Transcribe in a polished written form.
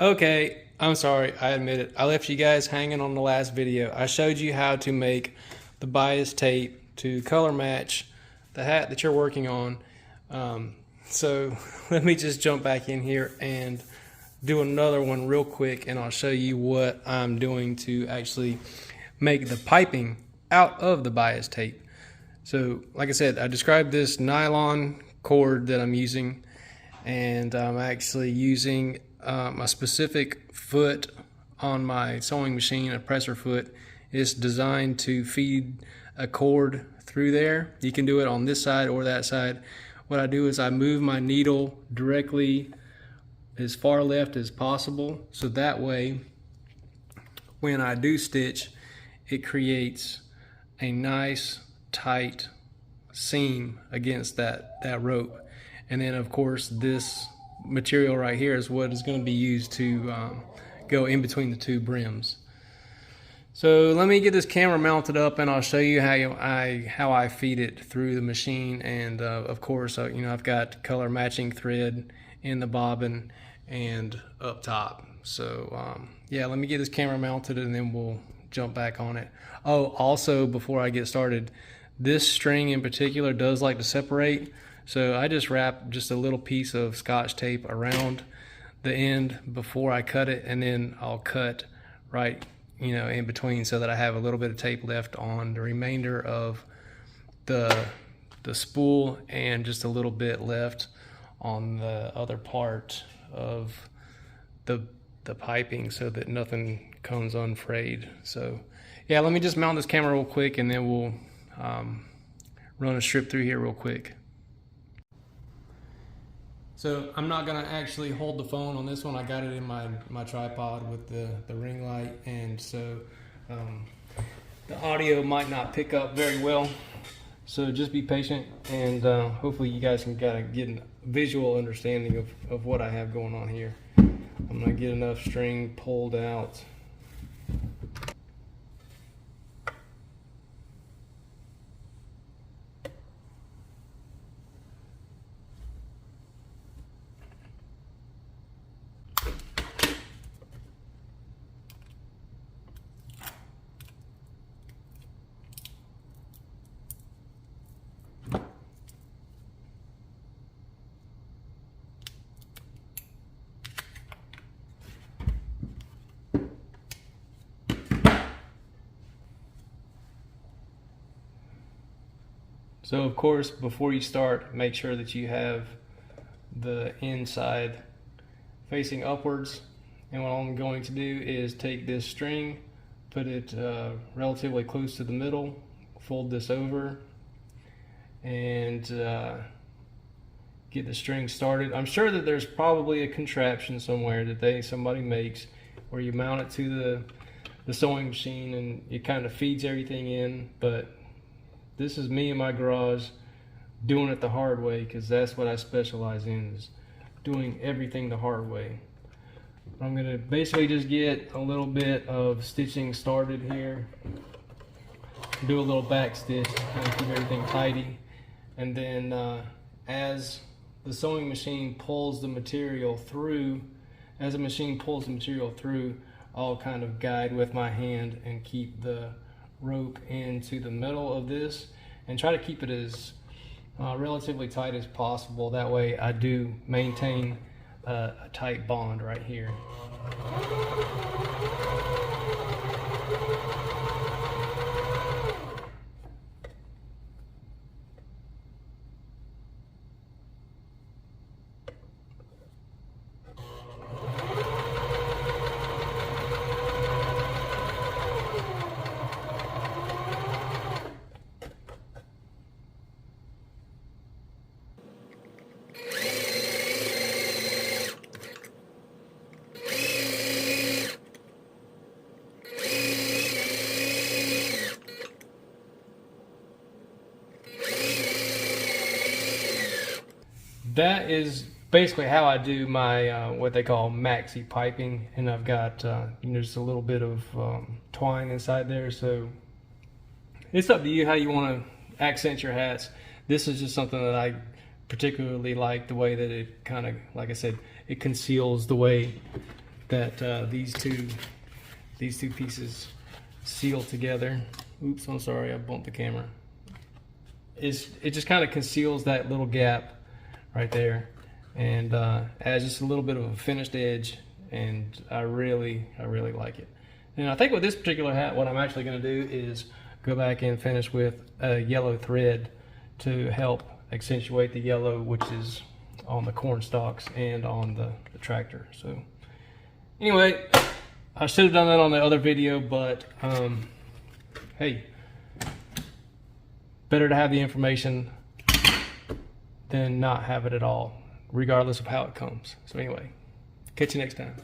Okay, I'm sorry, I admit it. I left you guys hanging on the last video. I showed you how to make the bias tape to color match the hat that you're working on. So let me just jump back in here and do another one real quick, and I'll show you what I'm doing to actually make the piping out of the bias tape. So like I said, I described this nylon cord that I'm using, and I'm actually using a specific foot on my sewing machine, a presser foot. It's designed to feed a cord through there. You can do it on this side or that side. What I do is I move my needle directly as far left as possible, so that way when I do stitch, it creates a nice tight seam against that rope. And then of course this material right here is what is going to be used to go in between the two brims. So let me get this camera mounted up and I'll show you how I feed it through the machine. And of course, you know, I've got color matching thread in the bobbin and up top. So yeah, let me get this camera mounted and then we'll jump back on it. Oh, also before I get started, this string in particular does like to separate. So I just wrap just a little piece of Scotch tape around the end before I cut it, and then I'll cut right, you know, in between so that I have a little bit of tape left on the remainder of the spool and just a little bit left on the other part of the piping so that nothing comes unfrayed. So yeah, let me just mount this camera real quick and then we'll run a strip through here real quick. So I'm not gonna actually hold the phone on this one. I got it in my tripod with the ring light, and so the audio might not pick up very well. So just be patient, and hopefully you guys can kind of get a visual understanding of what I have going on here. I'm gonna get enough string pulled out. So of course, before you start, make sure that you have the inside facing upwards. And what I'm going to do is take this string, put it relatively close to the middle, fold this over, and get the string started. I'm sure that there's probably a contraption somewhere that somebody makes where you mount it to the sewing machine and it kind of feeds everything in, but this is me in my garage doing it the hard way, because that's what I specialize in, is doing everything the hard way. I'm going to basically just get a little bit of stitching started here, do a little back stitch to kind of keep everything tidy, and then as the sewing machine pulls the material through, I'll kind of guide with my hand and keep the rope into the middle of this and try to keep it as relatively tight as possible. That way I do maintain a tight bond right here. That is basically how I do my what they call maxi piping, and I've got you know, just a little bit of twine inside there. So it's up to you how you want to accent your hats. This is just something that I particularly like, the way that it kind of, like I said, it conceals the way that these two pieces seal together. Oops, I'm sorry, I bumped the camera. It just kind of conceals that little gap right there, and adds just a little bit of a finished edge, and I really like it. And I think with this particular hat, what I'm actually going to do is go back and finish with a yellow thread to help accentuate the yellow, which is on the corn stalks and on the tractor. So anyway, I should have done that on the other video, but hey, better to have the information than not have it at all, regardless of how it comes. So anyway, catch you next time.